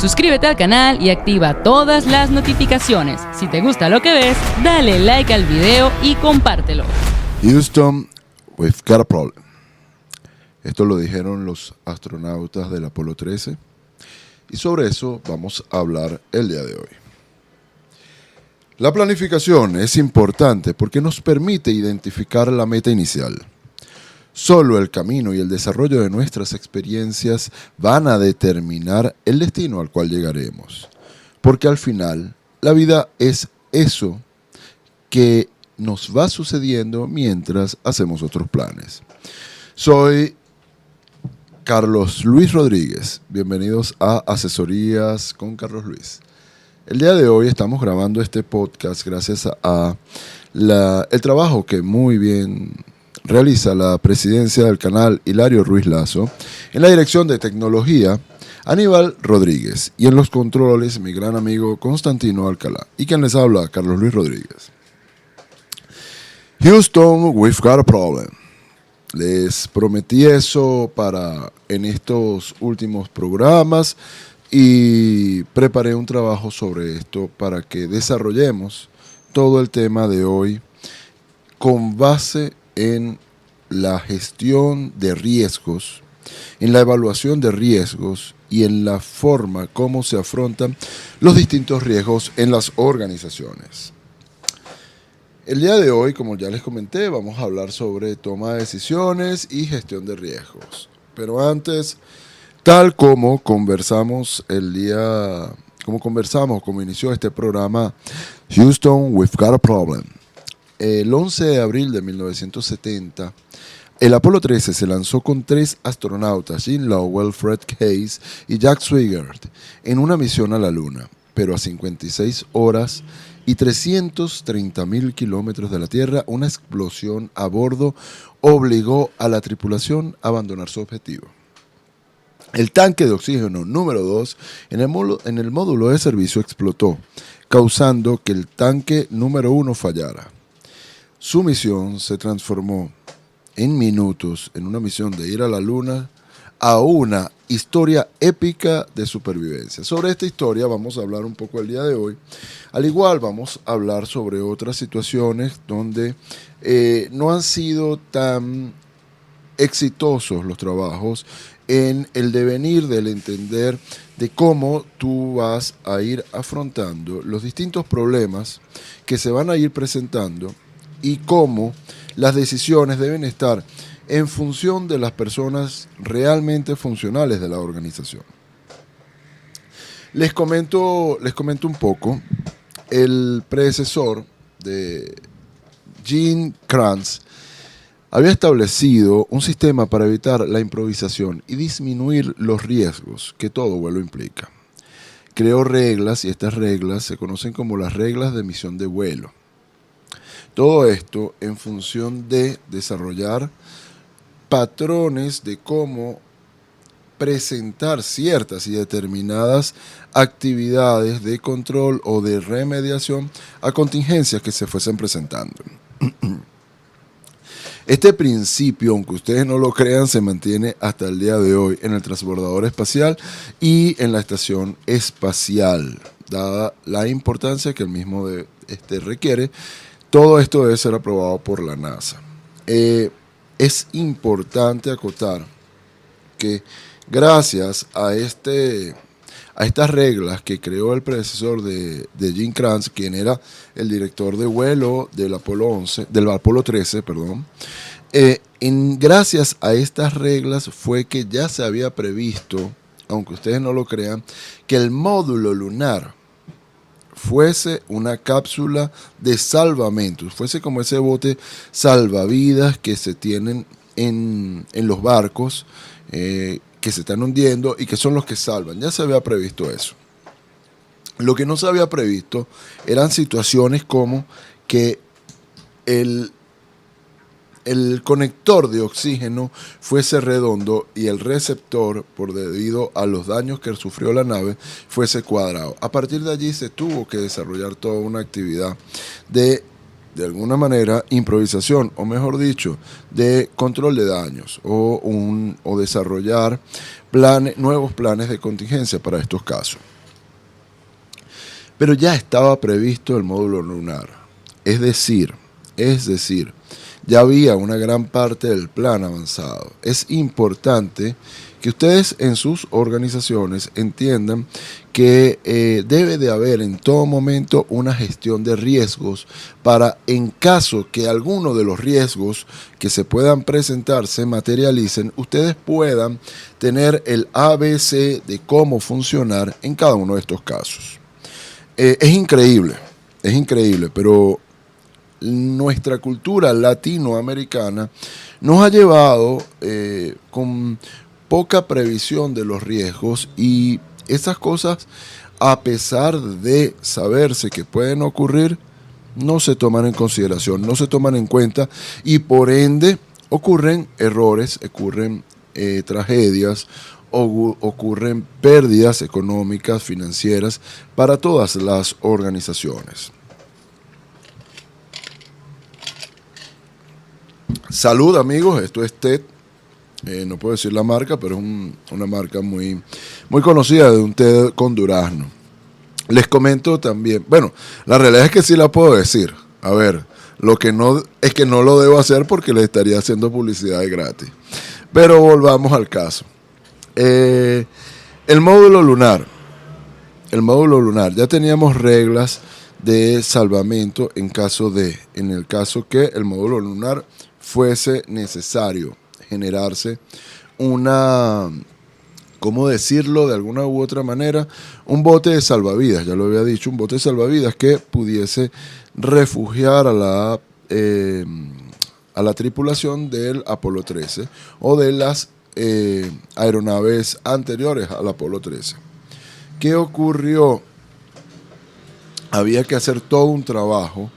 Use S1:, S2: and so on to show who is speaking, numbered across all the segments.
S1: Suscríbete al canal y activa todas las notificaciones. Si te gusta lo que ves, dale like al video y compártelo.
S2: Houston, we've got a problem. Esto lo dijeron los astronautas del Apolo 13 y sobre eso vamos a hablar el día de hoy. La planificación es importante porque nos permite identificar la meta inicial. Solo el camino y el desarrollo de nuestras experiencias van a determinar el destino al cual llegaremos. Porque al final, la vida es eso que nos va sucediendo mientras hacemos otros planes. Soy Carlos Luis Rodríguez. Bienvenidos a Asesorías con Carlos Luis. El día de hoy estamos grabando este podcast gracias a el trabajo que muy bien realiza la presidencia del canal Hilario Ruiz Lazo, en la dirección de tecnología Aníbal Rodríguez y en los controles mi gran amigo Constantino Alcalá y quien les habla Carlos Luis Rodríguez. Houston, we've got a problem. Les prometí eso en estos últimos programas y preparé un trabajo sobre esto para que desarrollemos todo el tema de hoy con base en la gestión de riesgos, en la evaluación de riesgos y en la forma como se afrontan los distintos riesgos en las organizaciones. El día de hoy, como ya les comenté, vamos a hablar sobre toma de decisiones y gestión de riesgos. Pero antes, tal como conversamos como inició este programa, Houston, we've got a problem. El 11 de abril de 1970, el Apolo 13 se lanzó con 3 astronautas, Gene Lowell, Fred Haise y Jack Swigert, en una misión a la Luna, pero a 56 horas y 330.000 kilómetros de la Tierra, una explosión a bordo obligó a la tripulación a abandonar su objetivo. El tanque de oxígeno número 2 en el módulo de servicio explotó, causando que el tanque número 1 fallara. Su misión se transformó en minutos en una misión de ir a la Luna a una historia épica de supervivencia. Sobre esta historia vamos a hablar un poco el día de hoy. Al igual vamos a hablar sobre otras situaciones donde no han sido tan exitosos los trabajos en el devenir del entender de cómo tú vas a ir afrontando los distintos problemas que se van a ir presentando y cómo las decisiones deben estar en función de las personas realmente funcionales de la organización. Les comento un poco. El predecesor de Gene Kranz había establecido un sistema para evitar la improvisación y disminuir los riesgos que todo vuelo implica. Creó reglas y estas reglas se conocen como las reglas de misión de vuelo. Todo esto en función de desarrollar patrones de cómo presentar ciertas y determinadas actividades de control o de remediación a contingencias que se fuesen presentando. Este principio, aunque ustedes no lo crean, se mantiene hasta el día de hoy en el transbordador espacial y en la estación espacial, dada la importancia que el mismo requiere. Todo esto debe ser aprobado por la NASA. Es importante acotar que gracias a estas reglas que creó el predecesor de Gene Kranz, quien era el director de vuelo del Apolo 13, gracias a estas reglas fue que ya se había previsto, aunque ustedes no lo crean, que el módulo lunar fuese una cápsula de salvamento, fuese como ese bote salvavidas que se tienen en los barcos que se están hundiendo y que son los que salvan. Ya se había previsto eso. Lo que no se había previsto eran situaciones como que el conector de oxígeno fuese redondo y el receptor, debido a los daños que sufrió la nave, fuese cuadrado. A partir de allí se tuvo que desarrollar toda una actividad de alguna manera, improvisación, o mejor dicho, de control de daños, o desarrollar nuevos planes de contingencia para estos casos. pero ya estaba previsto el módulo lunar. Es decir, ya había una gran parte del plan avanzado. Es importante que ustedes en sus organizaciones entiendan que debe de haber en todo momento una gestión de riesgos para, en caso que alguno de los riesgos que se puedan presentar se materialicen, ustedes puedan tener el ABC de cómo funcionar en cada uno de estos casos. Es increíble, pero nuestra cultura latinoamericana nos ha llevado con poca previsión de los riesgos, y esas cosas, a pesar de saberse que pueden ocurrir, no se toman en consideración, no se toman en cuenta, y por ende ocurren errores, ocurren tragedias, ocurren pérdidas económicas, financieras para todas las organizaciones. Salud, amigos, esto es TED. No puedo decir la marca, pero es una marca muy, muy conocida, de un té con durazno. Les comento también, bueno, la realidad es que sí la puedo decir. A ver, lo que no es que no lo debo hacer porque le estaría haciendo publicidad de gratis. Pero volvamos al caso. El módulo lunar. Ya teníamos reglas de salvamento en el caso que el módulo lunar fuese necesario generarse una, ¿cómo decirlo de alguna u otra manera? Un bote de salvavidas, ya lo había dicho, un bote de salvavidas que pudiese refugiar a la tripulación del Apolo 13 o de las aeronaves anteriores al Apolo 13. ¿Qué ocurrió? Había que hacer todo un trabajo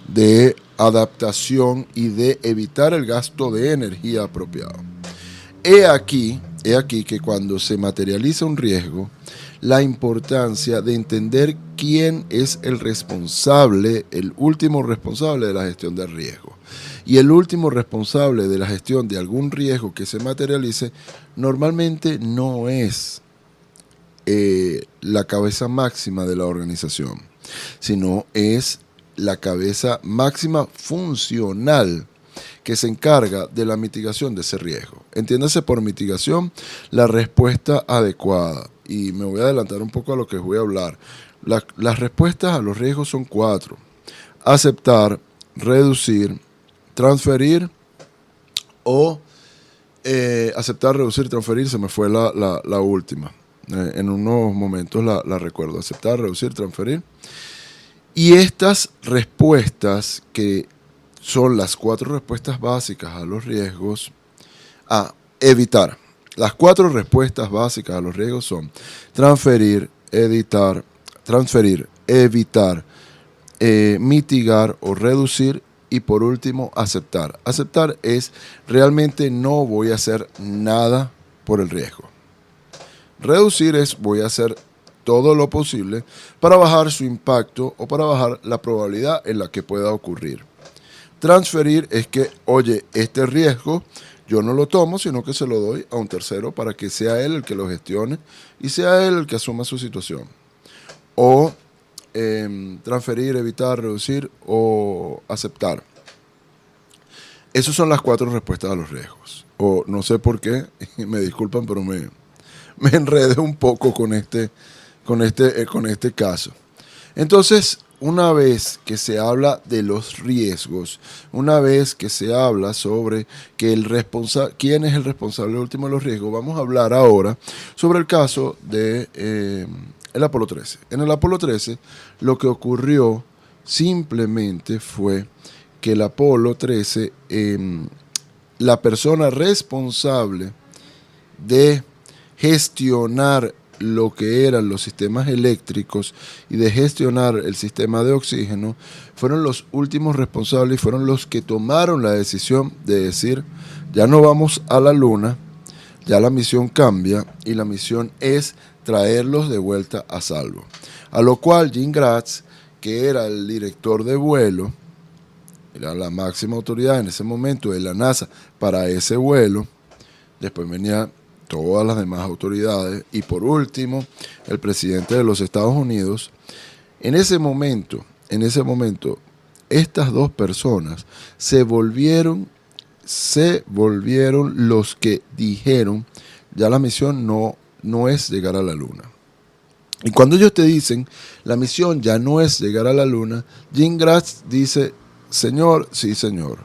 S2: de adaptación y de evitar el gasto de energía apropiado. He aquí que cuando se materializa un riesgo, la importancia de entender quién es el responsable, el último responsable de la gestión del riesgo. Y el último responsable de la gestión de algún riesgo que se materialice normalmente no es la cabeza máxima de la organización, sino es la cabeza máxima funcional que se encarga de la mitigación de ese riesgo. Entiéndase por mitigación la respuesta adecuada. Y me voy a adelantar un poco a lo que voy a hablar. Las respuestas a los riesgos son 4. Aceptar, reducir, transferir o aceptar, reducir, transferir. Se me fue la última. En unos momentos la recuerdo. Aceptar, reducir, transferir. Y estas respuestas, que son las 4 respuestas básicas a los riesgos, evitar. Las 4 respuestas básicas a los riesgos son transferir, evitar, mitigar o reducir, y por último aceptar. Aceptar es realmente no voy a hacer nada por el riesgo. Reducir es voy a hacer todo lo posible para bajar su impacto o para bajar la probabilidad en la que pueda ocurrir. Transferir es que, oye, este riesgo yo no lo tomo, sino que se lo doy a un tercero para que sea él el que lo gestione y sea él el que asuma su situación. O transferir, evitar, reducir o aceptar. Esas son las 4 respuestas a los riesgos. O no sé por qué, me disculpan, pero me enredé un poco con este caso. Entonces, una vez que se habla de los riesgos, una vez que se habla sobre que quién es el responsable último de los riesgos, vamos a hablar ahora sobre el caso de el Apolo 13. En el Apolo 13, lo que ocurrió simplemente fue que el Apolo 13, la persona responsable de gestionar lo que eran los sistemas eléctricos y de gestionar el sistema de oxígeno, fueron los últimos responsables y fueron los que tomaron la decisión de decir, ya no vamos a la Luna, ya la misión cambia y la misión es traerlos de vuelta a salvo. A lo cual Jim Gratz, que era el director de vuelo, era la máxima autoridad en ese momento de la NASA para ese vuelo, después venía todas las demás autoridades y por último el presidente de los Estados Unidos, En ese momento, estas dos personas se volvieron los que dijeron, ya la misión no es llegar a la luna. Y cuando ellos te dicen, la misión ya no es llegar a la luna, Jim Gratz dice, señor, sí señor.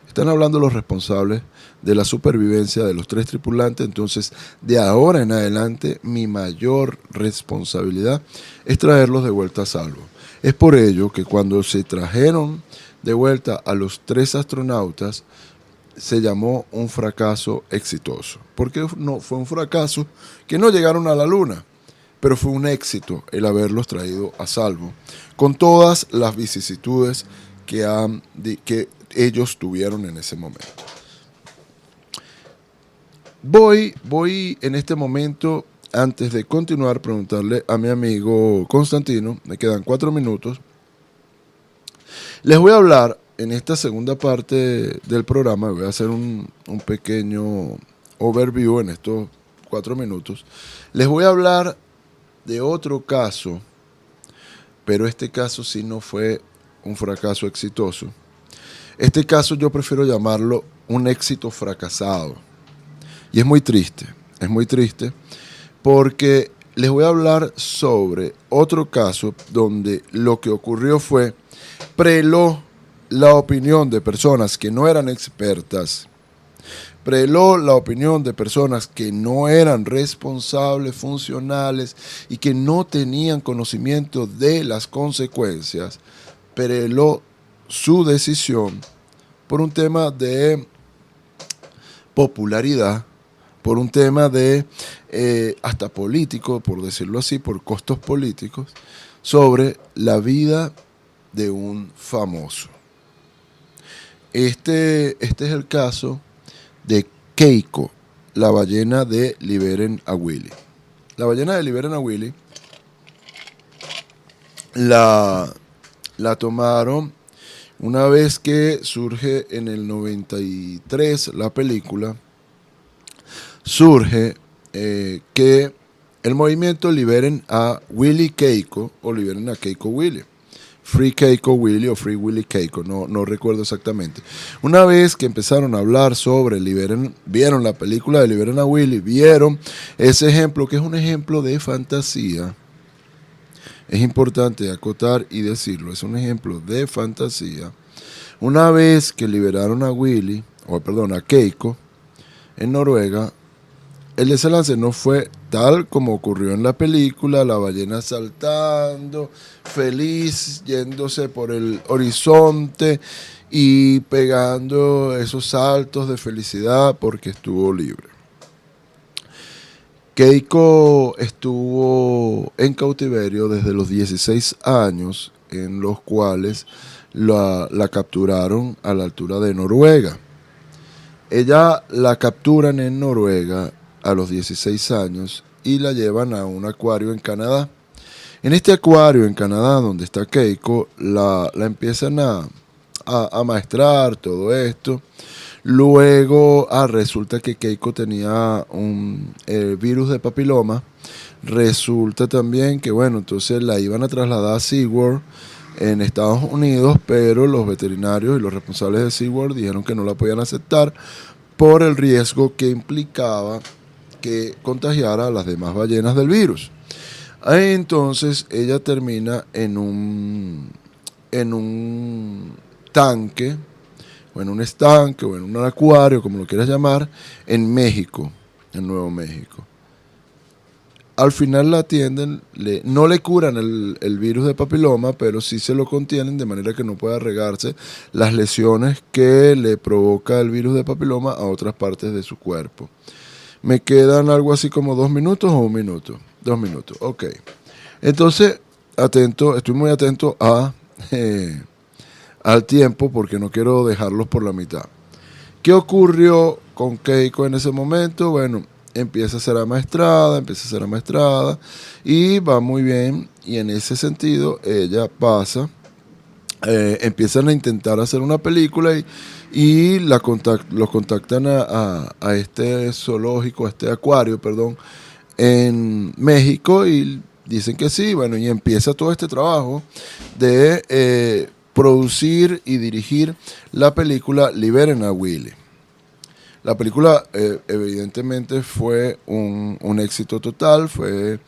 S2: Están hablando los responsables de la supervivencia de los 3 tripulantes, entonces de ahora en adelante mi mayor responsabilidad es traerlos de vuelta a salvo. Es por ello que cuando se trajeron de vuelta a los 3 astronautas, se llamó un fracaso exitoso. Porque no fue un fracaso que no llegaron a la luna, pero fue un éxito el haberlos traído a salvo, con todas las vicisitudes que ellos tuvieron en ese momento. Voy en este momento, antes de continuar, preguntarle a mi amigo Constantino, me quedan 4 minutos, les voy a hablar en esta segunda parte del programa, voy a hacer un pequeño overview en estos 4 minutos, les voy a hablar de otro caso, pero este caso sí no fue un fracaso exitoso. Este caso yo prefiero llamarlo un éxito fracasado. Y es muy triste porque les voy a hablar sobre otro caso donde lo que ocurrió fue preló la opinión de personas que no eran expertas, preló la opinión de personas que no eran responsables, funcionales y que no tenían conocimiento de las consecuencias, preló su decisión por un tema de popularidad, por un tema de hasta político, por decirlo así, por costos políticos, sobre la vida de un famoso. Este es el caso de Keiko, la ballena de Liberen a Willy. La ballena de Liberen a Willy la tomaron una vez que surge en el 93 la película, surge que el movimiento Liberen a Willy Keiko o Liberen a Keiko Willy. Free Keiko Willy o Free Willy Keiko, no recuerdo exactamente. Una vez que empezaron a hablar sobre vieron la película de Liberen a Willy, vieron ese ejemplo que es un ejemplo de fantasía. Es importante acotar y decirlo, es un ejemplo de fantasía. Una vez que liberaron a Keiko en Noruega, el desenlace no fue tal como ocurrió en la película, la ballena saltando, feliz, yéndose por el horizonte y pegando esos saltos de felicidad porque estuvo libre. Keiko estuvo en cautiverio desde los 16 años, en los cuales la capturaron a la altura de Noruega. Ella la capturan en Noruega a los 16 años y la llevan a un acuario en Canadá. En este acuario en Canadá, donde está Keiko, la empiezan a amaestrar todo esto. Luego resulta que Keiko tenía un virus de papiloma. Resulta también que, entonces la iban a trasladar a SeaWorld en Estados Unidos, pero los veterinarios y los responsables de SeaWorld dijeron que no la podían aceptar por el riesgo que implicaba que contagiara a las demás ballenas del virus. Entonces ella termina en un tanque, o en un estanque, o en un acuario, como lo quieras llamar, en México, en Nuevo México. Al final la atienden, no le curan el virus de papiloma, pero sí se lo contienen de manera que no pueda regarse las lesiones que le provoca el virus de papiloma a otras partes de su cuerpo. Me quedan algo así como 2 minutos o 1 minuto. 2 minutos, ok. Entonces, estoy muy atento al tiempo porque no quiero dejarlos por la mitad. ¿Qué ocurrió con Keiko en ese momento? Empieza a ser amaestrada y va muy bien. Y en ese sentido, ella pasa, empiezan a intentar hacer una película y los contactan a este zoológico, a este acuario, en México, y dicen que sí, bueno, y empieza todo este trabajo de producir y dirigir la película Liberen a Willy. La película evidentemente fue un éxito total, fue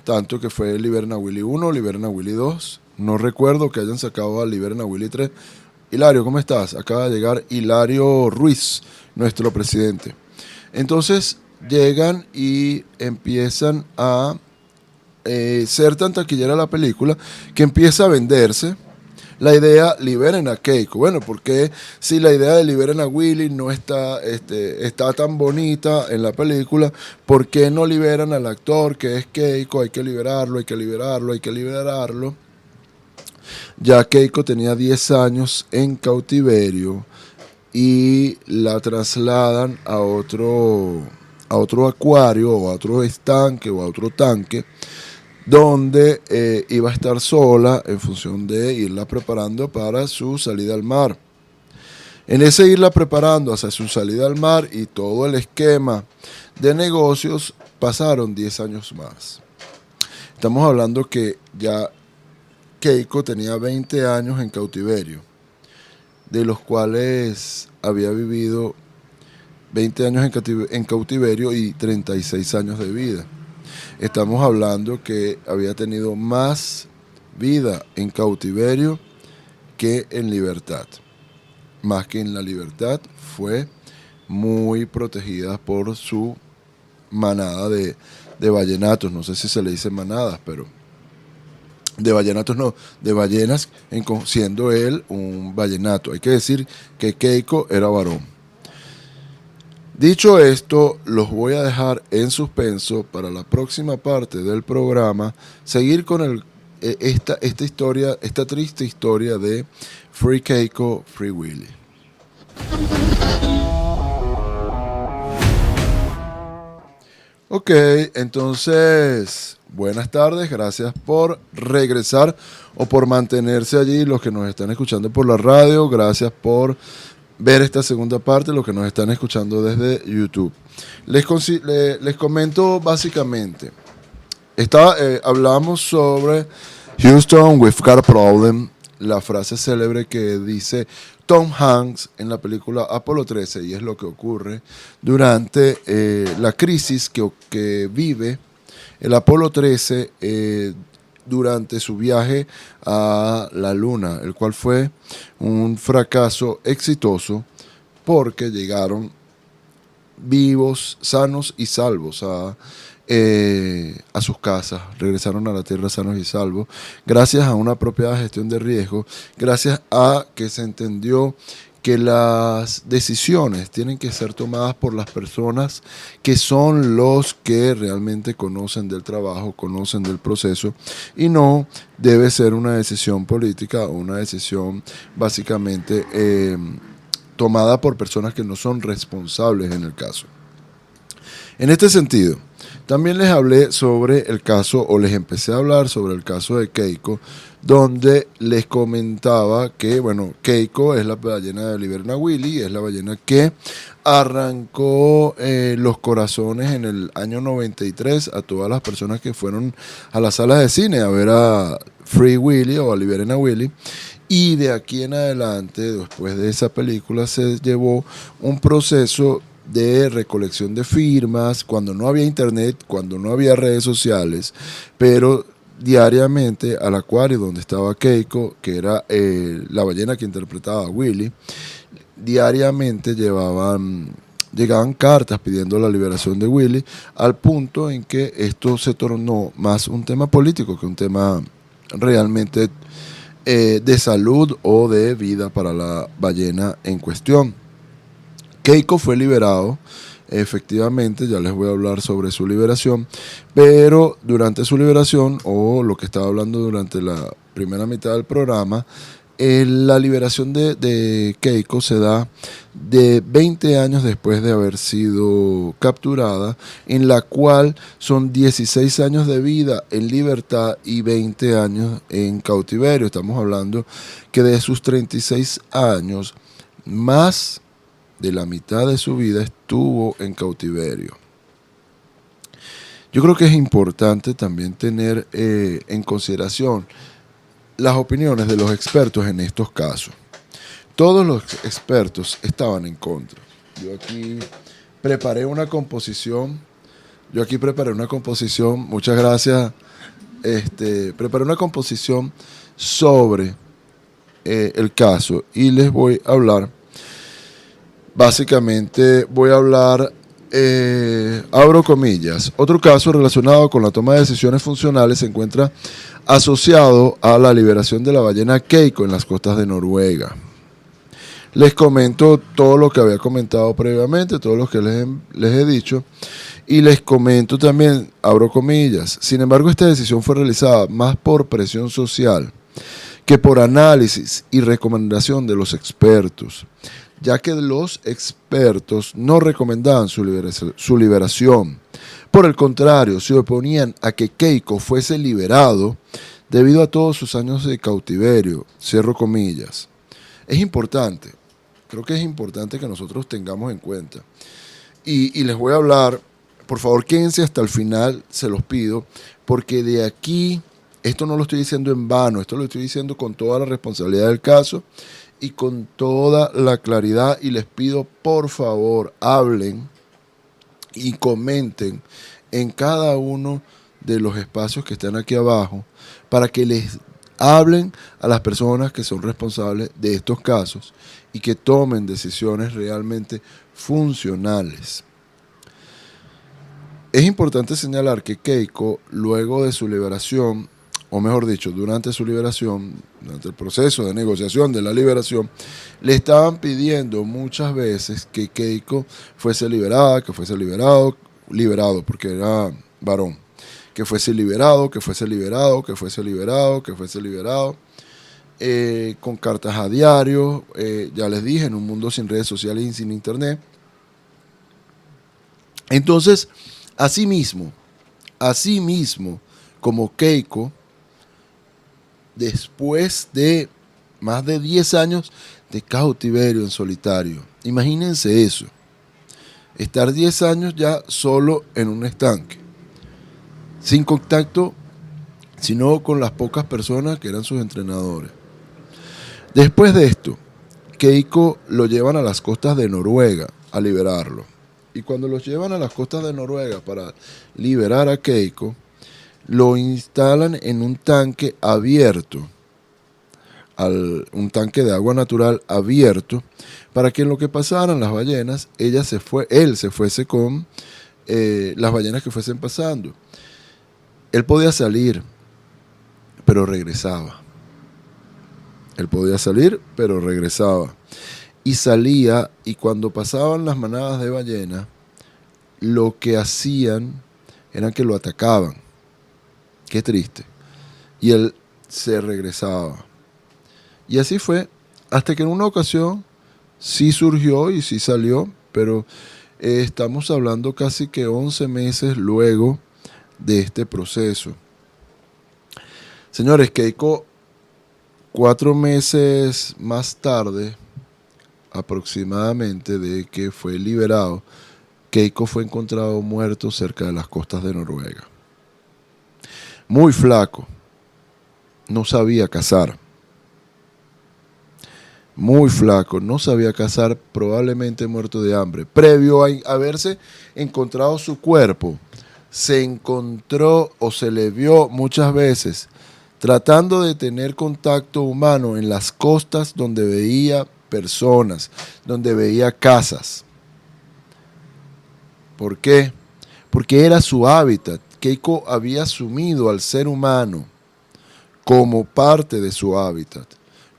S2: tanto que fue Liberen a Willy 1, Liberen a Willy 2. No recuerdo que hayan sacado a Liberen a Willy 3. Hilario, ¿cómo estás? Acaba de llegar Hilario Ruiz, nuestro presidente. Entonces llegan y empiezan a ser tan taquillera la película que empieza a venderse la idea liberen a Keiko. Bueno, porque si la idea de liberen a Willy no está, está tan bonita en la película, ¿por qué no liberan al actor que es Keiko? Hay que liberarlo, hay que liberarlo, hay que liberarlo. Ya Keiko tenía 10 años en cautiverio y la trasladan a otro acuario o a otro estanque o a otro tanque donde iba a estar sola en función de irla preparando para su salida al mar. En ese irla preparando hacia su salida al mar y todo el esquema de negocios, pasaron 10 años más. Estamos hablando que ya Keiko tenía 20 años en cautiverio, de los cuales había vivido 20 años en cautiverio y 36 años de vida. Estamos hablando que había tenido más vida en cautiverio que en libertad. Más que en la libertad, fue muy protegida por su manada de vallenatos. No sé si se le dice manadas, pero de vallenatos no, de ballenas, siendo él un vallenato. Hay que decir que Keiko era varón. Dicho esto, los voy a dejar en suspenso para la próxima parte del programa, seguir con esta historia, esta triste historia de Free Keiko, Free Willy. Ok, entonces, buenas tardes, gracias por regresar o por mantenerse allí, los que nos están escuchando por la radio, gracias por ver esta segunda parte, los que nos están escuchando desde YouTube. Les comento básicamente. Hablamos sobre Houston, we've got a problem, la frase célebre que dice Tom Hanks en la película Apolo 13, y es lo que ocurre durante la crisis que vive el Apolo 13 durante su viaje a la Luna, el cual fue un fracaso exitoso porque llegaron vivos, sanos y salvos a sus casas, regresaron a la Tierra sanos y salvos, gracias a una apropiada gestión de riesgo, gracias a que se entendió que las decisiones tienen que ser tomadas por las personas que son los que realmente conocen del trabajo, conocen del proceso, y no debe ser una decisión política o una decisión básicamente tomada por personas que no son responsables en el caso. En este sentido, también les hablé sobre el caso, o les empecé a hablar sobre el caso de Keiko, donde les comentaba que, bueno, Keiko es la ballena de Liberen a Willy, es la ballena que arrancó los corazones en el año 93 a todas las personas que fueron a las salas de cine a ver a Free Willy o a Liberen a Willy. Y de aquí en adelante, después de esa película, se llevó un proceso de recolección de firmas, cuando no había internet, cuando no había redes sociales, pero diariamente al acuario donde estaba Keiko, que era la ballena que interpretaba a Willy, diariamente llegaban cartas pidiendo la liberación de Willy, al punto en que esto se tornó más un tema político que un tema realmente de salud o de vida para la ballena en cuestión. Keiko fue liberado, efectivamente, ya les voy a hablar sobre su liberación, pero durante su liberación, o lo que estaba hablando durante la primera mitad del programa, la liberación de Keiko se da de 20 años después de haber sido capturada, en la cual son 16 años de vida en libertad y 20 años en cautiverio. Estamos hablando que de sus 36 años, más de la mitad de su vida estuvo en cautiverio. yo creo que es importante también tener en consideración las opiniones de los expertos en estos casos. Todos los expertos estaban en contra. Yo aquí preparé una composición, muchas gracias, preparé una composición sobre el caso y les voy a hablar, básicamente voy a hablar, abro comillas, otro caso relacionado con la toma de decisiones funcionales se encuentra asociado a la liberación de la ballena Keiko en las costas de Noruega. Les comento todo lo que había comentado previamente, todo lo que les he dicho, y les comento también, abro comillas, sin embargo esta decisión fue realizada más por presión social que por análisis y recomendación de los expertos, ya que los expertos no recomendaban su liberación. Por el contrario, se oponían a que Keiko fuese liberado debido a todos sus años de cautiverio, cierro comillas. Es importante, creo que es importante que nosotros tengamos en cuenta. Y les voy a hablar, por favor quédense hasta el final, se los pido, porque de aquí, esto no lo estoy diciendo en vano, esto lo estoy diciendo con toda la responsabilidad del caso y con toda la claridad, y les pido por favor hablen y comenten en cada uno de los espacios que están aquí abajo para que les hablen a las personas que son responsables de estos casos y que tomen decisiones realmente funcionales. Es importante señalar que Keiko, luego de su liberación, o mejor dicho, durante su liberación, durante el proceso de negociación de la liberación, le estaban pidiendo muchas veces que Keiko fuese liberada, que fuese liberado, porque era varón, que fuese liberado, con cartas a diario, ya les dije, en un mundo sin redes sociales y sin internet. Entonces, asimismo, como Keiko, después de más de 10 años de cautiverio en solitario, imagínense eso, estar 10 años ya solo en un estanque, sin contacto, sino con las pocas personas que eran sus entrenadores. Después de esto, Keiko lo llevan a las costas de Noruega a liberarlo. Y cuando los llevan a las costas de Noruega para liberar a Keiko, lo instalan en un tanque abierto, un tanque de agua natural abierto, para que en lo que pasaran las ballenas, él se fuese con las ballenas que fuesen pasando. Él podía salir, pero regresaba. Y salía, y cuando pasaban las manadas de ballenas, lo que hacían era que lo atacaban. Qué triste. Y él se regresaba. Y así fue, hasta que en una ocasión sí surgió y sí salió, pero estamos hablando casi que 11 meses luego de este proceso. Señores, Keiko, 4 meses más tarde, aproximadamente, de que fue liberado, Keiko fue encontrado muerto cerca de las costas de Noruega. Muy flaco, no sabía cazar. Probablemente muerto de hambre. Previo a haberse encontrado su cuerpo, se encontró o se le vio muchas veces tratando de tener contacto humano en las costas donde veía personas, donde veía casas. ¿Por qué? Porque era su hábitat. Keiko había asumido al ser humano como parte de su hábitat,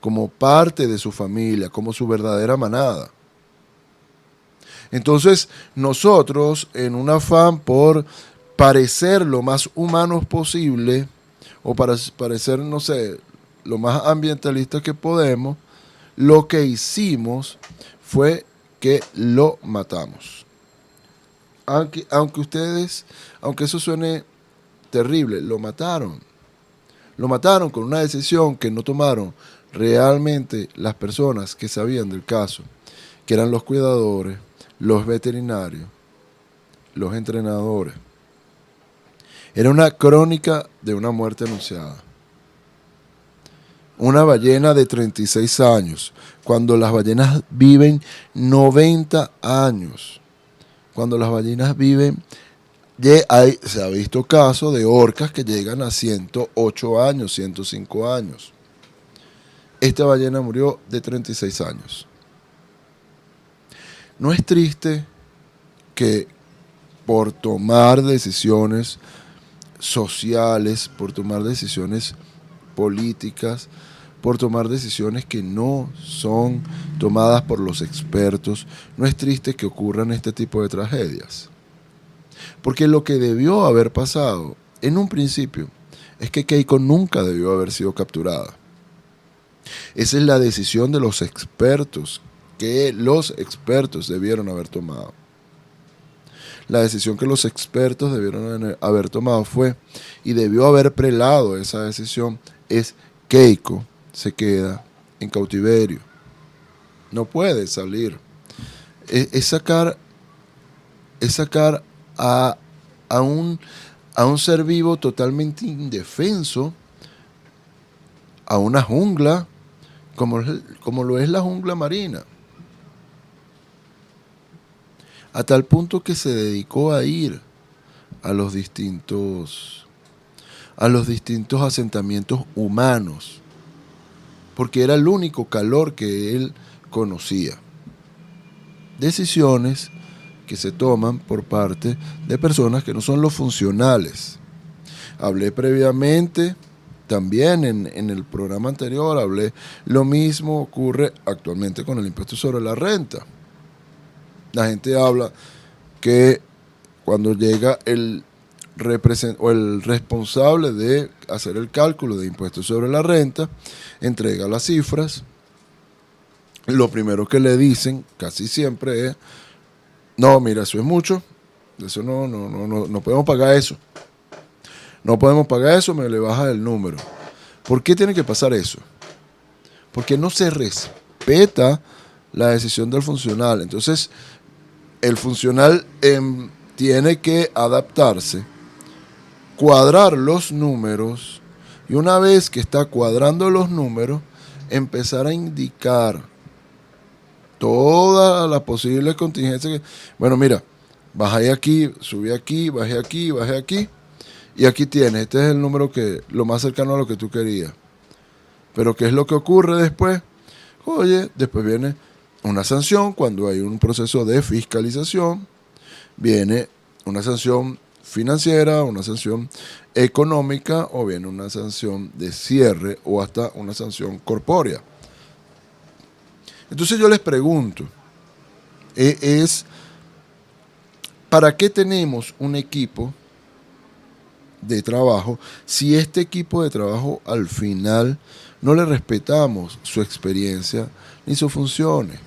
S2: como parte de su familia, como su verdadera manada. Entonces, nosotros, en un afán por parecer lo más humanos posible, o para parecer, no sé, lo más ambientalista que podemos, lo que hicimos fue que lo matamos. Aunque eso suene terrible, lo mataron. Lo mataron con una decisión que no tomaron realmente las personas que sabían del caso, que eran los cuidadores, los veterinarios, los entrenadores. Era una crónica de una muerte anunciada. Una ballena de 36 años, cuando las ballenas viven 90 años. Cuando las ballenas viven, se ha visto casos de orcas que llegan a 108 años, 105 años. Esta ballena murió de 36 años. ¿No es triste que por tomar decisiones sociales, por tomar decisiones políticas, por tomar decisiones que no son tomadas por los expertos, no es triste que ocurran este tipo de tragedias? Porque lo que debió haber pasado en un principio es que Keiko nunca debió haber sido capturada. Esa es la decisión de los expertos, que los expertos debieron haber tomado. La decisión que los expertos debieron haber tomado fue, y debió haber prelado esa decisión, es Keiko se queda en cautiverio. No puede salir. Es sacar a un ser vivo totalmente indefenso a una jungla como lo es la jungla marina. A tal punto que se dedicó a ir a los distintos asentamientos humanos, porque era el único calor que él conocía. Decisiones que se toman por parte de personas que no son los funcionales. Hablé previamente, también en el programa anterior, hablé, lo mismo ocurre actualmente con el impuesto sobre la renta. La gente habla que cuando llega el responsable de hacer el cálculo de impuestos sobre la renta, entrega las cifras, lo primero que le dicen casi siempre es: no, mira, eso es mucho, eso no podemos pagar eso. No podemos pagar eso, me le baja el número. ¿Por qué tiene que pasar eso? Porque no se respeta la decisión del funcional. Entonces, el funcional tiene que adaptarse, cuadrar los números, y una vez que está cuadrando los números, empezar a indicar todas las posibles contingencias. Bueno, mira, bajé aquí, subí aquí, bajé aquí, bajé aquí, y aquí tienes, este es el número lo más cercano a lo que tú querías. Pero ¿qué es lo que ocurre después? Oye, después viene una sanción. Cuando hay un proceso de fiscalización, viene una sanción financiera, una sanción económica, o viene una sanción de cierre, o hasta una sanción corpórea. Entonces yo les pregunto, ¿para qué tenemos un equipo de trabajo si este equipo de trabajo al final no le respetamos su experiencia ni sus funciones?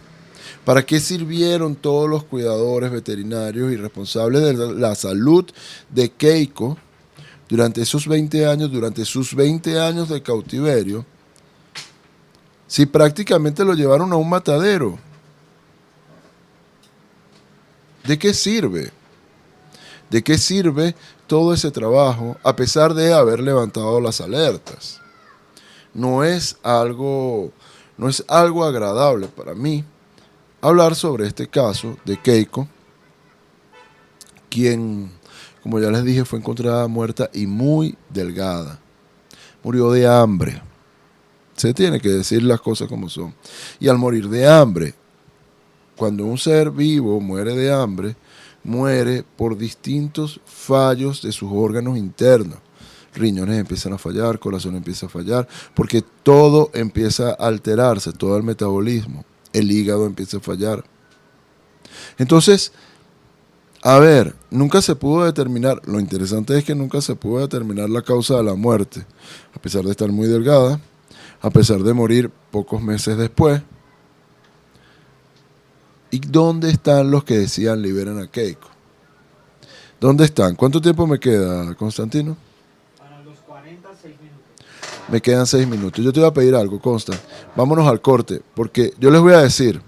S2: ¿Para qué sirvieron todos los cuidadores veterinarios y responsables de la salud de Keiko durante esos 20 años, durante sus 20 años de cautiverio, si prácticamente lo llevaron a un matadero? ¿De qué sirve? ¿De qué sirve todo ese trabajo a pesar de haber levantado las alertas? No es algo agradable para mí hablar sobre este caso de Keiko, quien, como ya les dije, fue encontrada muerta y muy delgada. Murió de hambre. Se tiene que decir las cosas como son. Y al morir de hambre, cuando un ser vivo muere de hambre, muere por distintos fallos de sus órganos internos. Riñones empiezan a fallar, corazón empieza a fallar, porque todo empieza a alterarse, todo el metabolismo. El hígado empieza a fallar. Entonces, a ver, nunca se pudo determinar, lo interesante es que nunca se pudo determinar la causa de la muerte, a pesar de estar muy delgada, a pesar de morir pocos meses después. ¿Y dónde están los que decían liberen a Keiko? ¿Dónde están? ¿Cuánto tiempo me queda, Constantino?
S3: Para los 46 minutos.
S2: Me quedan 6 minutos. Yo te voy a pedir algo, Constant. Vámonos al corte, porque yo les voy a decir,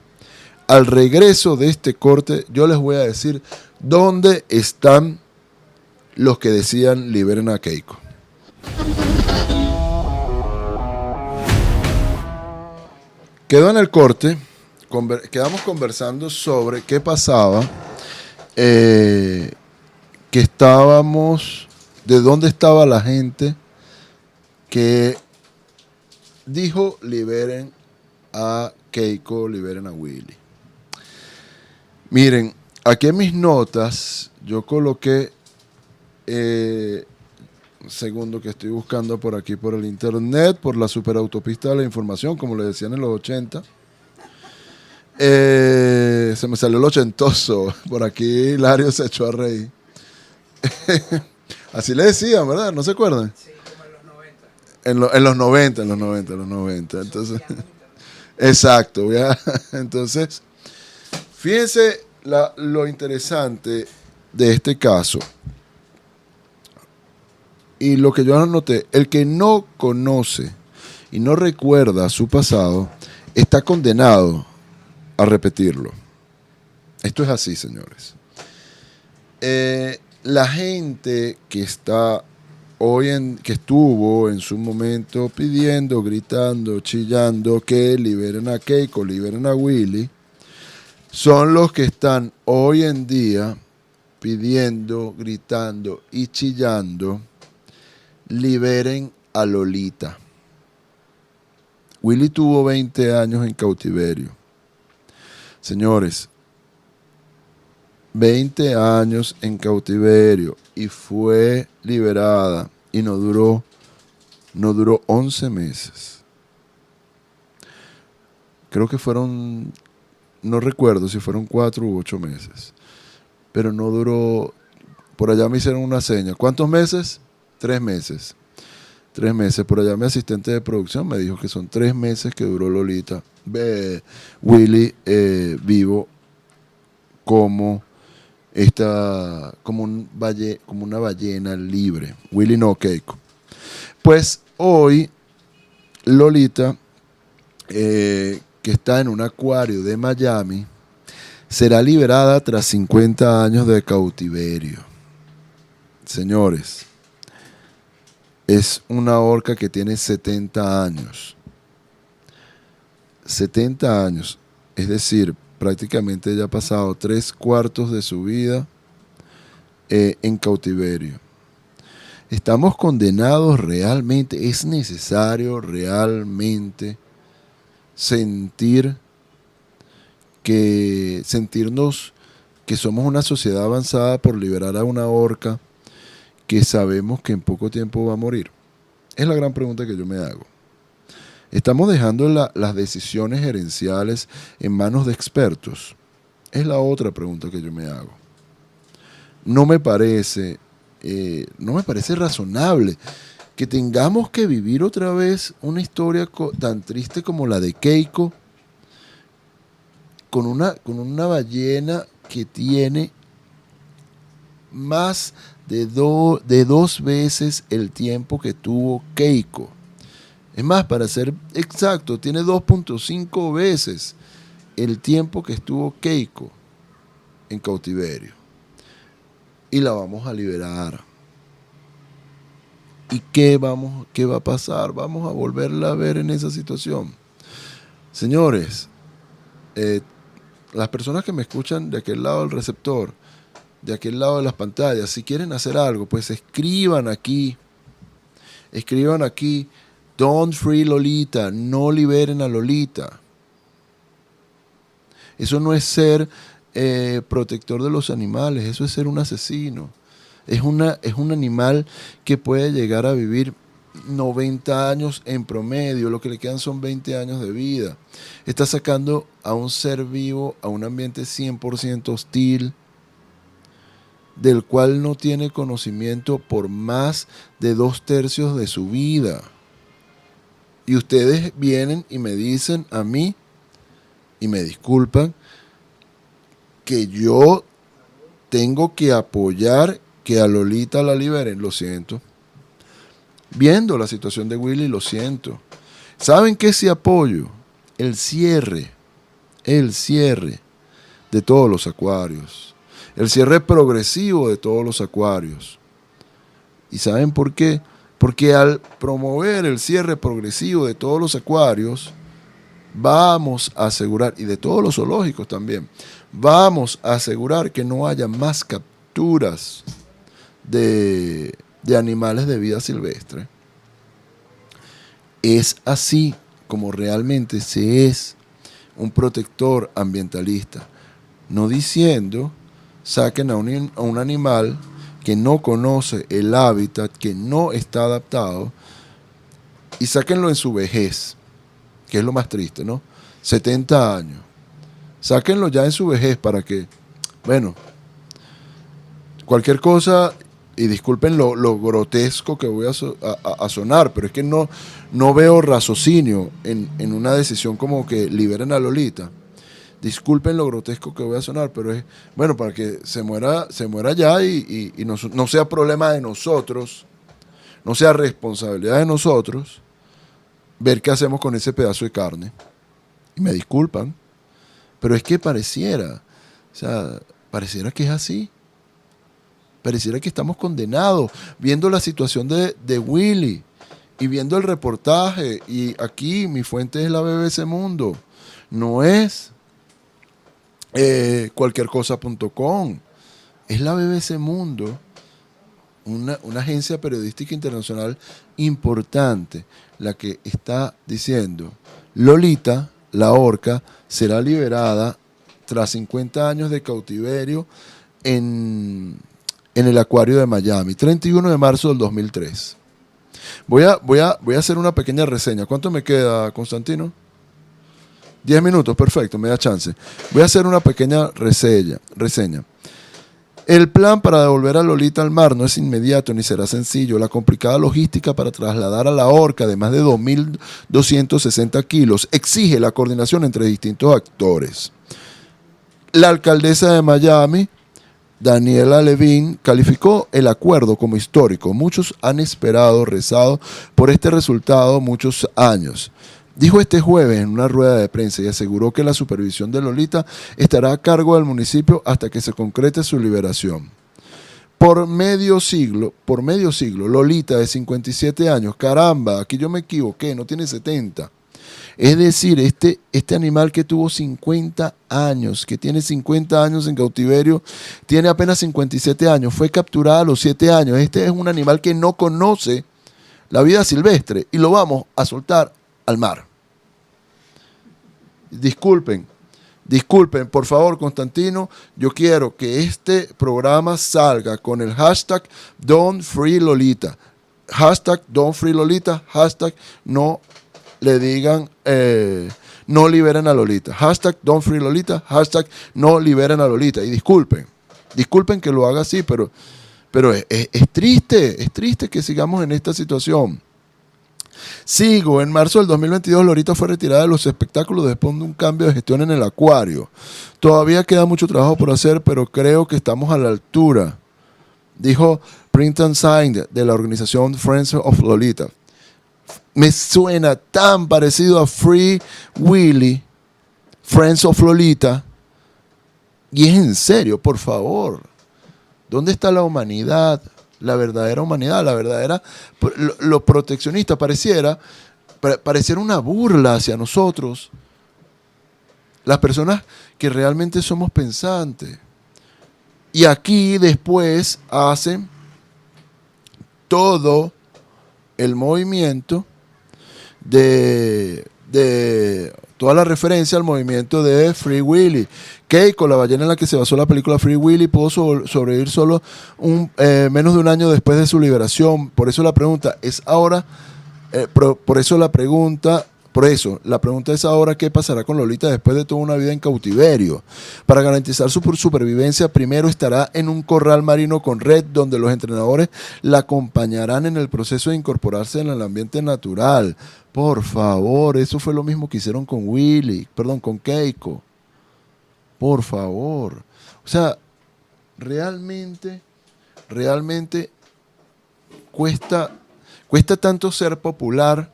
S2: al regreso de este corte, yo les voy a decir dónde están los que decían liberen a Keiko. Quedó en el corte, quedamos conversando sobre qué pasaba, que estábamos, de dónde estaba la gente que dijo liberen a Keiko, liberen a Willy. Miren, aquí en mis notas yo coloqué, un segundo que estoy buscando por aquí por el internet, por la superautopista de la información, como le decían en los 80. Se me salió el ochentoso, por aquí Hilario se echó a reír. Así le decían, ¿verdad? ¿No se acuerdan?
S3: Sí, como en los 90.
S2: En los 90. Entonces, exacto. Entonces, fíjense lo interesante de este caso. Y lo que yo anoté, el que no conoce y no recuerda su pasado, está condenado a repetirlo. Esto es así, señores. La gente que está que estuvo en su momento pidiendo, gritando, chillando que liberen a Keiko, liberen a Willy, son los que están hoy en día pidiendo, gritando y chillando, liberen a Lolita. Willy tuvo 20 años en cautiverio. Señores, 20 años en cautiverio y fue liberada y no duró 11 meses. Creo que fueron, no recuerdo si fueron 4 u 8 meses, pero no duró, por allá me hicieron una seña. ¿Cuántos meses? 3 meses. 3 meses. Por allá mi asistente de producción me dijo que son 3 meses que duró Lolita. Willy vivo como una ballena libre. Willy no, Keiko. Pues hoy Lolita, que está en un acuario de Miami, será liberada tras 50 años de cautiverio. Señores, es una orca que tiene 70 años. 70 años, es decir, prácticamente ella ha pasado 3/4 de su vida en cautiverio. Estamos condenados realmente, es necesario realmente sentirnos que somos una sociedad avanzada por liberar a una orca que sabemos que en poco tiempo va a morir. Es la gran pregunta que yo me hago. ¿Estamos dejando las decisiones gerenciales en manos de expertos? Es la otra pregunta que yo me hago. No me parece razonable que tengamos que vivir otra vez una historia tan triste como la de Keiko, con una ballena que tiene más de 2 veces el tiempo que tuvo Keiko. Es más, para ser exacto, tiene 2.5 veces el tiempo que estuvo Keiko en cautiverio. Y la vamos a liberar. ¿Y qué va a pasar? Vamos a volverla a ver en esa situación. Señores, las personas que me escuchan de aquel lado del receptor, de aquel lado de las pantallas, si quieren hacer algo, pues escriban aquí. Don't free Lolita, no liberen a Lolita. Eso no es ser protector de los animales, eso es ser un asesino. Es un animal que puede llegar a vivir 90 años en promedio, lo que le quedan son 20 años de vida. Está sacando a un ser vivo a un ambiente 100% hostil, del cual no tiene conocimiento por más de 2/3 de su vida. Y ustedes vienen y me dicen a mí, y me disculpan, que yo tengo que apoyar que a Lolita la liberen. Lo siento. Viendo la situación de Willy, lo siento. ¿Saben qué sí apoyo? El cierre de todos los acuarios. El cierre progresivo de todos los acuarios. ¿Y saben por qué? Porque al promover el cierre progresivo de todos los acuarios, vamos a asegurar, y de todos los zoológicos también, vamos a asegurar que no haya más capturas de animales de vida silvestre. Es así como realmente se es un protector ambientalista. No diciendo, saquen a un animal que no conoce el hábitat, que no está adaptado, y sáquenlo en su vejez, que es lo más triste, ¿no? 70 años. Sáquenlo ya en su vejez para que, bueno, cualquier cosa, y disculpen lo grotesco que voy a sonar, pero es que no veo raciocinio en una decisión como que liberen a Lolita. Disculpen lo grotesco que voy a sonar, pero es, bueno, para que se muera ya y no sea problema de nosotros, no sea responsabilidad de nosotros, ver qué hacemos con ese pedazo de carne. Y me disculpan, pero es que pareciera que es así. Pareciera que estamos condenados, viendo la situación de Willy y viendo el reportaje. Y aquí mi fuente es la BBC Mundo, no es cualquiercosa.com, es la BBC Mundo, una agencia periodística internacional importante, la que está diciendo: Lolita, la orca, será liberada tras 50 años de cautiverio en el acuario de Miami, 31 de marzo del 2003. Voy a hacer una pequeña reseña. ¿Cuánto me queda, Constantino? 10 minutos, perfecto, me da chance. Voy a hacer una pequeña reseña. El plan para devolver a Lolita al mar no es inmediato ni será sencillo. La complicada logística para trasladar a la orca de más de 2.260 kilos exige la coordinación entre distintos actores. La alcaldesa de Miami, Daniela Levine, calificó el acuerdo como histórico. Muchos han esperado, rezado por este resultado muchos años. Dijo este jueves en una rueda de prensa y aseguró que la supervisión de Lolita estará a cargo del municipio hasta que se concrete su liberación. Por medio siglo, Lolita de 57 años, caramba, aquí yo me equivoqué, no tiene 70. Es decir, este animal que tuvo 50 años, que tiene 50 años en cautiverio, tiene apenas 57 años, fue capturada a los 7 años. Este es un animal que no conoce la vida silvestre y lo vamos a soltar al mar. Disculpen, por favor, Constantino, yo quiero que este programa salga con el hashtag #Don'tFreeLolita, hashtag #Don'tFreeLolita, hashtag no le digan no liberen a Lolita, hashtag #Don'tFreeLolita, hashtag no liberen a Lolita. Y disculpen que lo haga así, pero es triste que sigamos en esta situación. Sigo, en marzo del 2022 Lolita fue retirada de los espectáculos después de un cambio de gestión en el acuario. Todavía queda mucho trabajo por hacer, pero creo que estamos a la altura, dijo Brenton Sainz de la organización Friends of Lolita. Me suena tan parecido a Free Willy, Friends of Lolita, y es en serio, por favor. ¿Dónde está la humanidad? La verdadera humanidad, la verdadera, lo proteccionista pareciera una burla hacia nosotros, las personas que realmente somos pensantes. Y aquí después hacen todo el movimiento de toda la referencia al movimiento de Free Willy. Keiko, la ballena en la que se basó la película Free Willy, pudo sobrevivir solo menos de un año después de su liberación. Por eso la pregunta es ahora, la pregunta es ahora qué pasará con Lolita después de toda una vida en cautiverio. Para garantizar su supervivencia, primero estará en un corral marino con red donde los entrenadores la acompañarán en el proceso de incorporarse en el ambiente natural. Por favor, eso fue lo mismo que hicieron con Keiko. Por favor. O sea, realmente cuesta tanto ser popular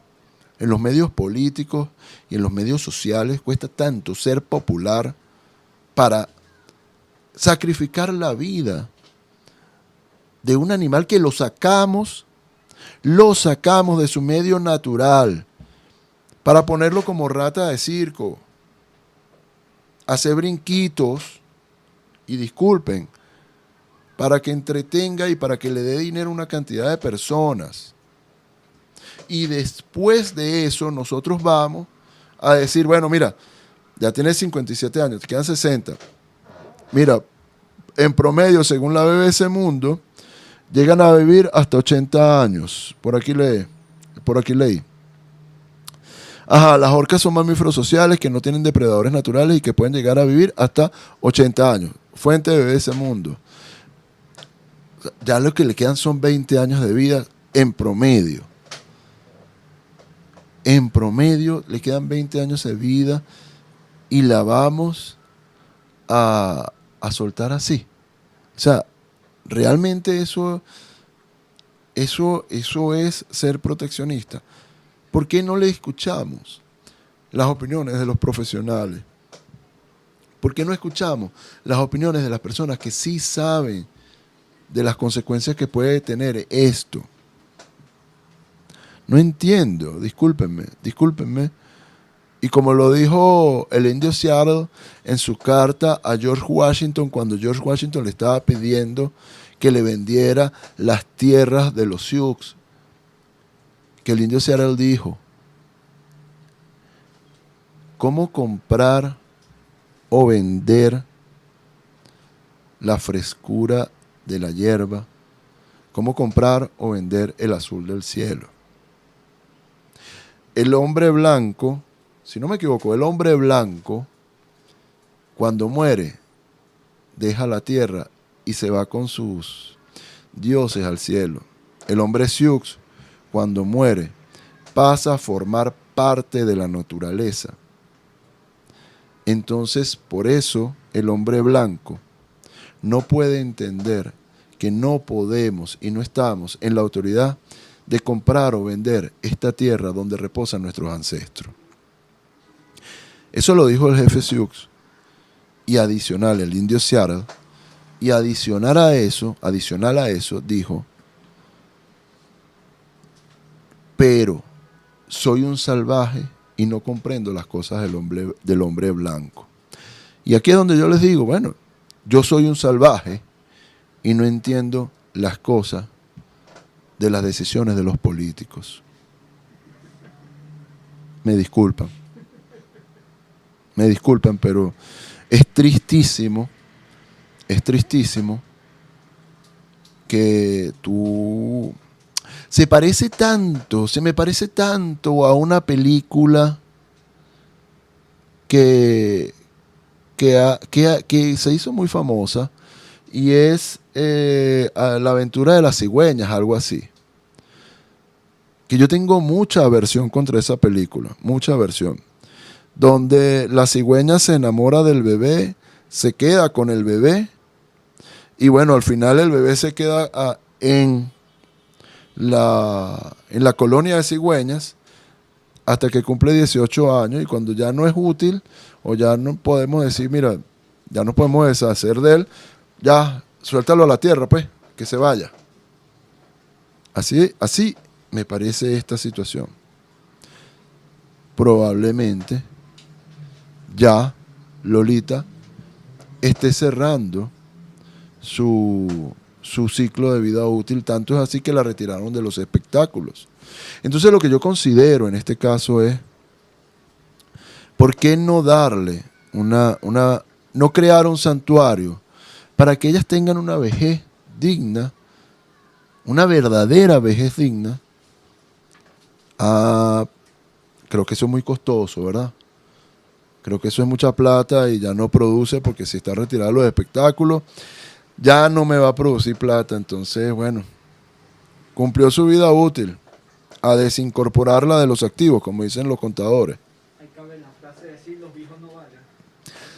S2: en los medios políticos y en los medios sociales, cuesta tanto ser popular para sacrificar la vida de un animal que lo sacamos de su medio natural para ponerlo como rata de circo, hacer brinquitos, y disculpen, para que entretenga y para que le dé dinero a una cantidad de personas. Y después de eso nosotros vamos a decir, bueno, mira, ya tienes 57 años, te quedan 60. Mira, en promedio, según la BBC Mundo, llegan a vivir hasta 80 años. Por aquí leí. Ajá, las orcas son mamíferos sociales que no tienen depredadores naturales y que pueden llegar a vivir hasta 80 años. Fuente de BBC Mundo. Ya lo que le quedan son 20 años de vida en promedio. En promedio le quedan 20 años de vida y la vamos a soltar así. O sea, realmente eso es ser proteccionista. ¿Por qué no le escuchamos las opiniones de los profesionales? ¿Por qué no escuchamos las opiniones de las personas que sí saben de las consecuencias que puede tener esto? No entiendo, discúlpenme. Y como lo dijo el indio Seattle en su carta a George Washington, cuando George Washington le estaba pidiendo que le vendiera las tierras de los Sioux, que el indio Seattle dijo, ¿cómo comprar o vender la frescura de la hierba? ¿Cómo comprar o vender el azul del cielo? El hombre blanco, si no me equivoco, el hombre blanco, cuando muere, deja la tierra y se va con sus dioses al cielo. El hombre Sioux, cuando muere, pasa a formar parte de la naturaleza. Entonces, por eso, el hombre blanco no puede entender que no podemos y no estamos en la autoridad de comprar o vender esta tierra donde reposan nuestros ancestros. Eso lo dijo el jefe Sioux, y adicional el indio Seattle, y adicional a eso, dijo, pero soy un salvaje y no comprendo las cosas del hombre blanco. Y aquí es donde yo les digo, bueno, yo soy un salvaje y no entiendo las cosas de las decisiones de los políticos. Me disculpan, pero es tristísimo que tú... Se me parece tanto a una película que se hizo muy famosa, y es La aventura de las cigüeñas, algo así. Que yo tengo mucha aversión contra esa película, mucha aversión. Donde la cigüeña se enamora del bebé, se queda con el bebé, y bueno, al final el bebé se queda en la colonia de cigüeñas hasta que cumple 18 años, y cuando ya no es útil, o ya no podemos decir, mira, ya no podemos deshacer de él, ya, suéltalo a la tierra, pues, que se vaya. Así me parece esta situación. Probablemente ya Lolita esté cerrando su ciclo de vida útil, tanto es así que la retiraron de los espectáculos. Entonces lo que yo considero en este caso es, ¿por qué no darle no crear un santuario para que ellas tengan una vejez digna, una verdadera vejez digna? Creo que eso es muy costoso, ¿verdad? Creo que eso es mucha plata y ya no produce, porque si está retirado de los espectáculos, ya no me va a producir plata. Entonces, bueno, cumplió su vida útil, a desincorporarla de los activos, como dicen los contadores.
S3: Ahí cabe la frase de decir, los viejos no valen.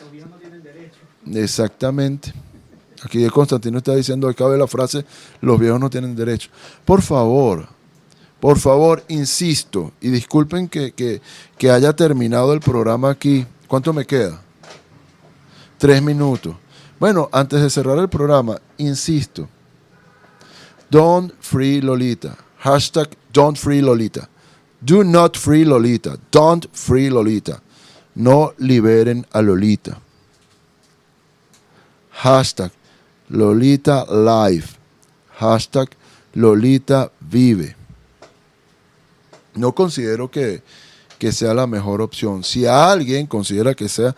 S3: Los viejos no tienen derecho.
S2: Exactamente. Aquí Constantino está diciendo, ahí cabe la frase, los viejos no tienen derecho. Por favor, insisto, y disculpen que haya terminado el programa aquí. ¿Cuánto me queda? 3 minutos. Bueno, antes de cerrar el programa, insisto, Don't free Lolita. Hashtag don't free Lolita. Do not free Lolita. Don't free Lolita. No liberen a Lolita. Hashtag Lolita Live. Hashtag Lolita Vive. No considero que sea la mejor opción. Si alguien considera que sea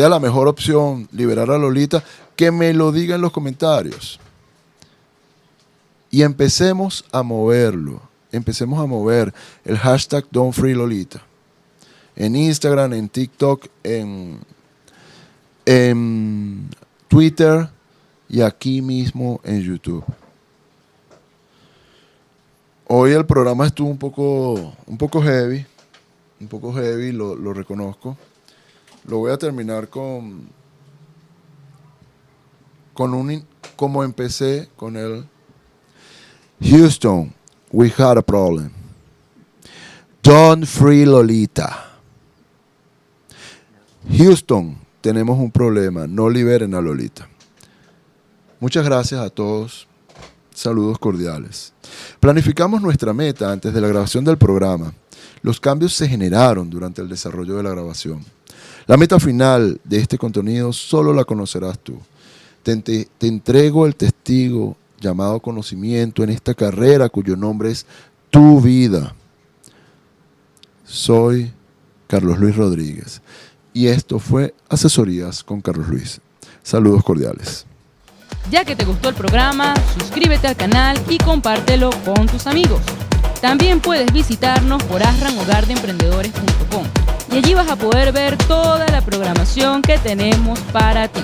S2: la mejor opción liberar a Lolita, que me lo diga en los comentarios. Y empecemos a moverlo. Empecemos a mover el hashtag Don't Free Lolita. En Instagram, en TikTok, en Twitter y aquí mismo en YouTube. Hoy el programa estuvo un poco heavy. Un poco heavy, lo reconozco. Lo voy a terminar como empecé con él. Houston, we had a problem. Don't free Lolita. Houston, tenemos un problema. No liberen a Lolita. Muchas gracias a todos. Saludos cordiales. Planificamos nuestra meta antes de la grabación del programa. Los cambios se generaron durante el desarrollo de la grabación. La meta final de este contenido solo la conocerás tú. Te entrego el testigo llamado conocimiento en esta carrera cuyo nombre es tu vida. Soy Carlos Luis Rodríguez y esto fue Asesorías con Carlos Luis. Saludos cordiales.
S1: Ya que te gustó el programa, suscríbete al canal y compártelo con tus amigos. También puedes visitarnos por asranhogardeemprendedores.com y allí vas a poder ver toda la programación que tenemos para ti.